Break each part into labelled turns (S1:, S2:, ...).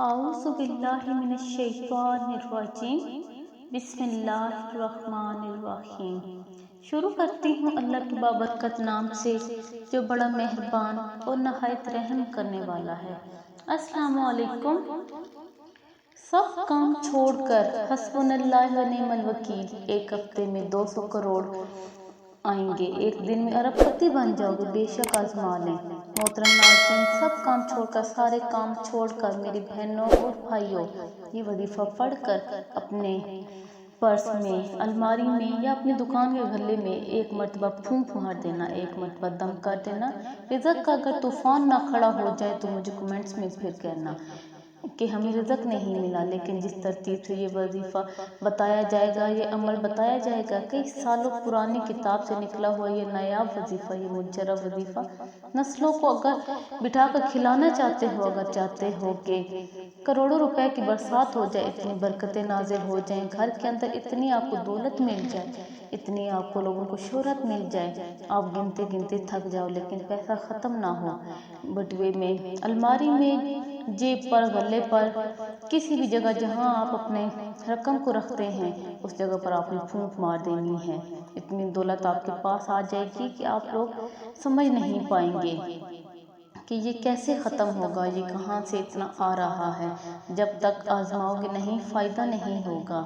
S1: اعوذ باللہ من الشیطان الرجیم بسم اللہ الرحمن الرحیم۔ شروع کرتی ہوں اللہ کے بابرکت نام سے جو بڑا مہربان اور نہایت رحم کرنے والا ہے۔ السلام علیکم۔ سب کام چھوڑ کر حسبنا اللہ و نعم الوکیل، ایک ہفتے میں 200 کروڑ آئیں گے، ایک دن میں ارب پتی بن جاؤ گے، بے شک آزما لیں۔ محترم ناظرین، سب کام چھوڑ کر، سارے کام چھوڑ کر میری بہنوں اور بھائیوں، یہ وظیفہ پڑھ کر اپنے پرس میں، الماری میں یا اپنی دکان کے گھلے میں ایک مرتبہ پھونک مار دینا، ایک مرتبہ دم کر دینا۔ رزق کا اگر طوفان نہ کھڑا ہو جائے تو مجھے کمنٹس میں پھر کہنا کہ ہمیں رزق نہیں ملا، لیکن جس ترتیب سے یہ وظیفہ بتایا جائے گا، یہ عمل بتایا جائے گا، کئی سالوں پرانی کتاب سے نکلا ہوا یہ نایاب وظیفہ، یہ مجرب وظیفہ، نسلوں کو اگر بٹھا کر کھلانا چاہتے ہو، اگر چاہتے ہو کہ کروڑوں روپے کی برسات ہو جائے، اتنی برکتیں نازل ہو جائیں، گھر کے اندر اتنی آپ کو دولت مل جائے، اتنی آپ کو لوگوں کو شہرت مل جائے، آپ گنتے گنتے تھک جاؤ لیکن پیسہ ختم نہ ہو، بٹوے میں، الماری میں، جیب پر، گلے پر، کسی بھی جگہ جہاں آپ اپنے رقم کو رکھتے ہیں اس جگہ پر آپ نے پھونک مار دینی ہے۔ اتنی دولت آپ کے پاس آ جائے گی کہ آپ لوگ سمجھ نہیں پائیں گے کہ یہ کیسے ختم ہوگا، یہ کہاں سے اتنا آ رہا ہے۔ جب تک آزماؤ گے نہیں، فائدہ نہیں ہوگا۔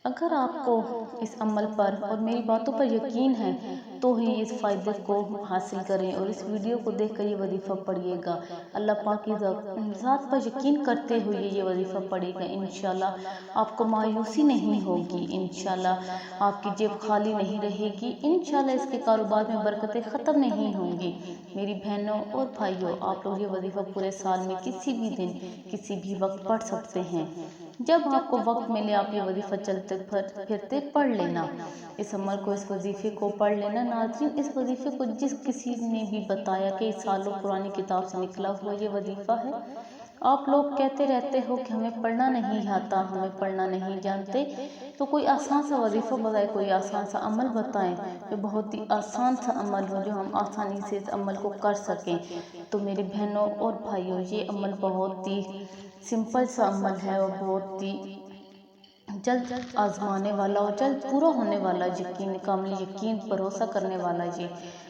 S1: اگر آپ کو اس عمل پر اور میری باتوں پر یقین ہے تو ہی اس فائدے کو حاصل کریں اور اس ویڈیو کو دیکھ کر یہ وظیفہ پڑھیے گا۔ اللہ پاک کی ذات پر یقین کرتے ہوئے یہ وظیفہ پڑھے گا، انشاءاللہ آپ کو مایوسی نہیں ہوگی، انشاءاللہ آپ کی جیب خالی نہیں رہے گی، انشاءاللہ اس کے کاروبار میں برکتیں ختم نہیں ہوں گی۔ میری بہنوں اور بھائیوں، آپ لوگ یہ وظیفہ پورے سال میں کسی بھی دن، کسی بھی وقت پڑھ سکتے ہیں۔ جب آپ کو وقت ملے آپ یہ وظیفہ چلتے پھرتے پڑھ لینا، اس عمل کو، اس وظیفے کو پڑھ لینا۔ ناظرین، اس وظیفے کو جس کسی نے بھی بتایا کہ سالوں پرانی کتاب سے نکلا ہوا یہ وظیفہ ہے، آپ لوگ کہتے رہتے ہو کہ ہمیں پڑھنا نہیں آتا، ہمیں پڑھنا نہیں جانتے، تو کوئی آسان سا وظیفہ بتائیں، کوئی آسان سا عمل بتائیں جو بہت ہی آسان سا عمل ہو، جو ہم آسانی سے اس عمل کو کر سکیں۔ تو میری بہنوں اور بھائیوں، یہ عمل بہت ہی سمپل سا عمل ہے اور بہت ہی جلد آزمانے والا اور جلد پورا ہونے والا، یقین، کامل یقین، بھروسہ کرنے والا یہ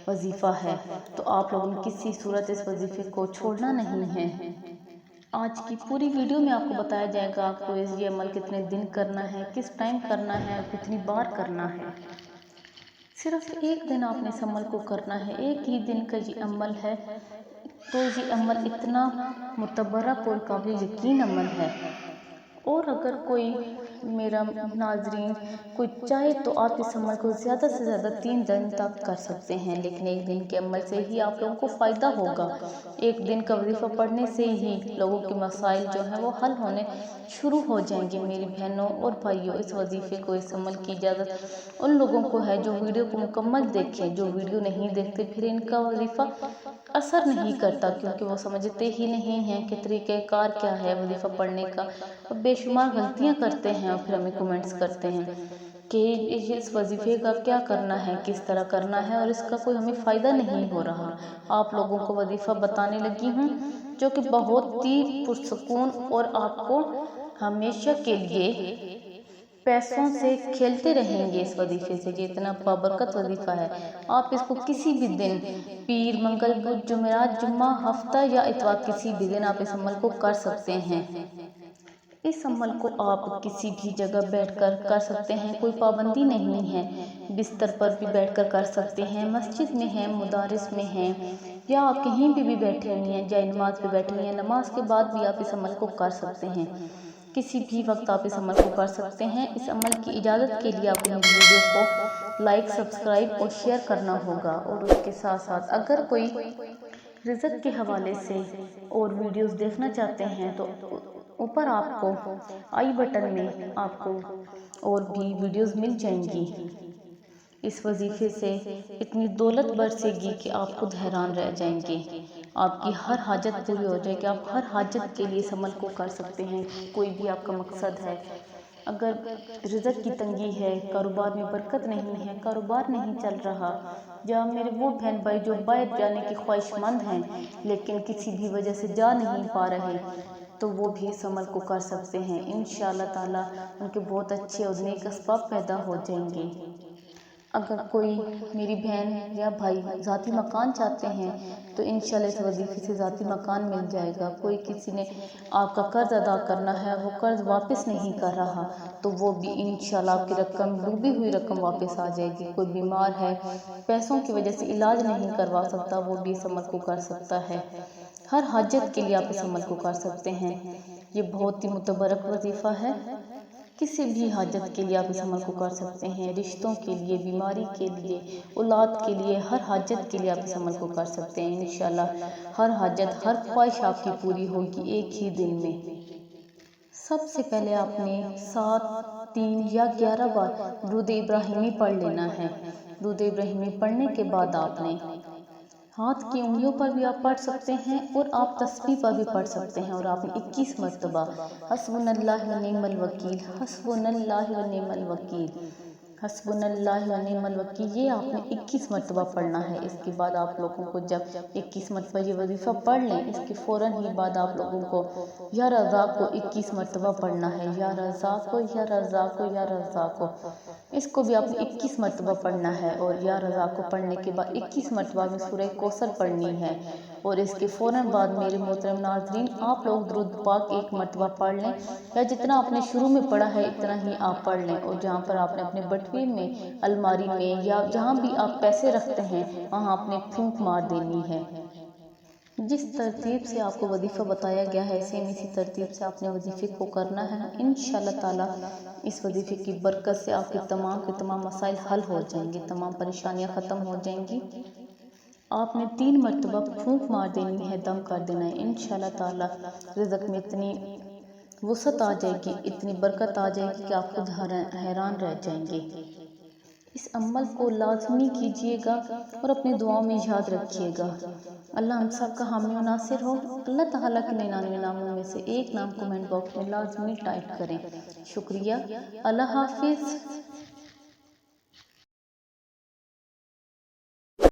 S1: وظیفہ ہے۔ تو آپ لوگوں نے کسی صورت اس وظیفے کو چھوڑنا نہیں ہے۔ آج کی پوری ویڈیو میں آپ کو بتایا جائے گا آپ کو یہ عمل کتنے دن کرنا ہے، کس ٹائم کرنا ہے اور کتنی بار کرنا ہے۔ صرف ایک دن آپ نے اس عمل کو کرنا ہے، ایک ہی دن کا یہ عمل ہے، تو یہ عمل اتنا متبرک اور قابل یقین عمل ہے۔ اور اگر کوئی میرا ناظرین کوئی چاہے تو آپ اس عمل کو زیادہ سے زیادہ 3 دن تک کر سکتے ہیں، لیکن ایک دن کے عمل سے ہی آپ لوگوں کو فائدہ ہوگا۔ ایک دن کا وظیفہ پڑھنے سے ہی لوگوں کے مسائل جو ہیں وہ حل ہونے شروع ہو جائیں گے۔ میری بہنوں اور بھائیوں، اس وظیفے کو، اس عمل کی اجازت ان لوگوں کو ہے جو ویڈیو کو مکمل دیکھیں، جو ویڈیو نہیں دیکھتے پھر ان کا وظیفہ اثر نہیں کرتا، کیونکہ وہ سمجھتے ہی نہیں ہیں کہ طریقہ کار کیا ہے وظیفہ پڑھنے کا، اور بے شمار غلطیاں کرتے ہیں اور پھر ہمیں کمنٹس کرتے ہیں کہ اس وظیفے کا کیا کرنا ہے، کس طرح کرنا ہے، اور اس کا کوئی ہمیں فائدہ نہیں ہو رہا۔ آپ لوگوں کو وظیفہ بتانے لگی ہوں جو کہ بہت ہی پرسکون اور آپ کو ہمیشہ کے لیے پیسوں سے کھیلتے رہیں گے اس وظیفے سے۔ یہ اتنا بابرکت وظیفہ ہے، آپ اس کو کسی بھی دن، پیر، منگل، بدھ، جمعرات، جمعہ، ہفتہ یا اتوار، کسی بھی دن آپ اس عمل کو کر سکتے ہیں۔ اس عمل کو آپ کسی بھی جگہ بیٹھ کر کر سکتے ہیں، کوئی پابندی نہیں ہے، بستر پر بھی بیٹھ کر کر سکتے ہیں، مسجد میں ہیں، مدارس میں ہیں، یا آپ کہیں بھی بیٹھے ہوئے ہیں، جائے نماز پہ بیٹھے ہوئے ہیں، نماز کے بعد بھی آپ اس عمل کو کر سکتے ہیں، کسی بھی وقت آپ اس عمل کو کر سکتے ہیں۔ اس عمل کی اجازت کے لیے آپ کو میری ویڈیو کو لائک، سبسکرائب اور شیئر کرنا ہوگا، اور اس کے ساتھ ساتھ اگر کوئی رزق کے حوالے سے اور ویڈیوز دیکھنا چاہتے ہیں تو اوپر آپ کو آئی بٹن میں آپ کو اور بھی ویڈیوز مل جائیں گی۔ اس وظیفے سے اتنی دولت برسے گی کہ آپ خود حیران رہ جائیں گے، آپ کی ہر حاجت پوری ہو جائے گی، آپ ہر حاجت کے لیے اس عمل کو کر سکتے ہیں۔ کوئی بھی آپ کا مقصد ہے، اگر رزق کی تنگی ہے، کاروبار میں برکت نہیں ہے، کاروبار نہیں چل رہا، یا میرے وہ بہن بھائی جو باہر جانے کی خواہش مند ہیں لیکن کسی بھی وجہ سے جا نہیں پا رہے، تو وہ بھی اس عمل کو کر سکتے ہیں۔ انشاءاللہ تعالیٰ ان کے بہت اچھے اور نیک اسباب پیدا ہو جائیں گے۔ اگر کوئی میری بہن یا بھائی ذاتی مکان چاہتے ہیں تو انشاءاللہ اس وظیفے سے ذاتی مکان مل جائے گا۔ کوئی کسی نے آپ کا قرض ادا کرنا ہے، وہ قرض واپس نہیں کر رہا تو وہ بھی انشاءاللہ آپ کی رقم، ڈوبی ہوئی رقم واپس آ جائے گی۔ کوئی بیمار ہے، پیسوں کی وجہ سے علاج نہیں کروا سکتا، وہ بھی اس عمل کو کر سکتا ہے۔ ہر حاجت کے لیے آپ اس عمل کو کر سکتے ہیں۔ یہ بہت ہی متبرک وظیفہ ہے۔ کسی بھی حاجت کے لیے آپ اس عمل کو کر سکتے ہیں، رشتوں کے لیے، بیماری کے لیے، اولاد کے لیے، ہر حاجت کے لیے آپ اس عمل کو کر سکتے ہیں۔ انشاءاللہ ہر حاجت، ہر خواہش آپ کی پوری ہوگی ایک ہی دن میں۔ سب سے پہلے آپ نے 7، 3 یا 11 بار درود ابراہیمی پڑھ لینا ہے۔ درود ابراہیمی پڑھنے کے بعد آپ نے ہاتھ کی انگلیوں پر بھی آپ پڑھ سکتے ہیں اور آپ تسبیح پر بھی پڑھ سکتے ہیں، اور آپ نے 21 مرتبہ حسبنا اللہ و نعم الوکیل، حسبنا اللہ و نعم الوکیل، حسبنا اللہ و نعم الوکیل، یہ آپ نے 21 مرتبہ پڑھنا ہے۔ اس کے بعد آپ لوگوں کو جب 21 مرتبہ یہ وظیفہ پڑھ لیں، اس کے فوراً ہی بعد آپ لوگوں کو یا رزاق کو 21 مرتبہ پڑھنا ہے، یا رزاق کو، یا رزاق کو، یا رزاق کو، اس کو بھی آپ نے 21 مرتبہ پڑھنا ہے۔ اور یا رزاق کو پڑھنے کے بعد 21 مرتبہ میں سورہ کوثر پڑھنی ہے، اور اس کے فوراً بعد میرے محترم ناظرین آپ لوگ درود پاک 1 مرتبہ پڑھ لیں، یا جتنا آپ نے شروع میں پڑھا ہے اتنا ہی آپ پڑھ لیں، اور جہاں پر آپ نے اپنے بٹوے میں، الماری میں، یا جہاں بھی آپ پیسے رکھتے ہیں وہاں آپ نے پھونک مار دینی ہے۔ جس ترتیب سے آپ کو وظیفہ بتایا گیا ہے سیم اسی ترتیب سے آپ نے وظیفے کو کرنا ہے۔ انشاءاللہ تعالیٰ اس وظیفے کی برکت سے آپ کے تمام مسائل حل ہو جائیں گے، تمام پریشانیاں ختم ہو جائیں گی۔ آپ نے 3 مرتبہ پھونک مار دینی ہے، دم کر دینا ہے۔ انشاءاللہ تعالیٰ رزق میں اتنی وسعت آ جائے گی، اتنی برکت آ جائے گی کہ آپ خود حیران رہ جائیں گے۔ اس عمل کو لازمی کیجئے گا اور اپنی دعاؤں میں یاد رکھیے گا۔ اللہ ہم سب کا حامی و ناصر ہو۔ اللہ تعالیٰ کے 99 ناموں میں سے ایک نام کمنٹ باکس میں لازمی ٹائپ کریں۔ شکریہ۔ اللہ حافظ۔